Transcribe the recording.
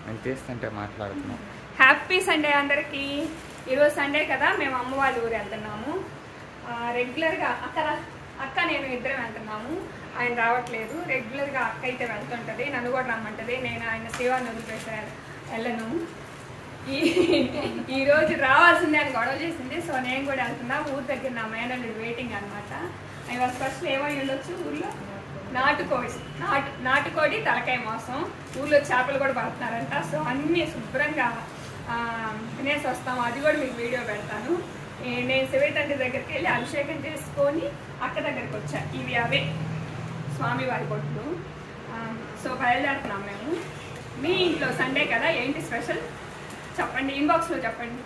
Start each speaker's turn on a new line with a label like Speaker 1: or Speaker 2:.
Speaker 1: నేను తీస్తుంటే మాట్లాడుతున్నాను.
Speaker 2: హ్యాపీ సండే అందరికీ. ఈరోజు సండే కదా, మేము అమ్మ వాళ్ళ ఊరు వెళ్తున్నాము. రెగ్యులర్గా అక్క నేను ఇద్దరం వెళ్తున్నాము. ఆయన రావట్లేదు. రెగ్యులర్గా అక్క అయితే వెళ్తుంటుంది, నన్ను కూడా రమ్మంటుంది. నేను ఆయన శివాన్ని వదిలిపెట్టాను, వెళ్ళను. ఈరోజు రావాల్సిందే అని గొడవ చేసింది. సో నేను కూడా వెళ్తున్నా. ఊరు దగ్గర నా మేనల్లుడు వెయిటింగ్ అనమాట. ఇవాళ స్పెషల్ ఏమై ఉండొచ్చు ఊళ్ళో? నాటుకోడి తలకాయ మాంసం. ఊళ్ళో చేపలు కూడా పడుతున్నారంట. సో అన్నీ శుభ్రంగా తినేసి వస్తాము. అది కూడా మీకు వీడియో పెడతాను. నేను శివతండ్రి దగ్గరికి వెళ్ళి అభిషేకం చేసుకొని అక్క దగ్గరికి వచ్చా. ఇవి అవే స్వామివారి కొట్లు. సో బయలుదేరుతున్నాం మేము. మీ ఇంట్లో సండే కదా, ఏంటి స్పెషల్ చెప్పండి, ఇన్బాక్స్లో చెప్పండి.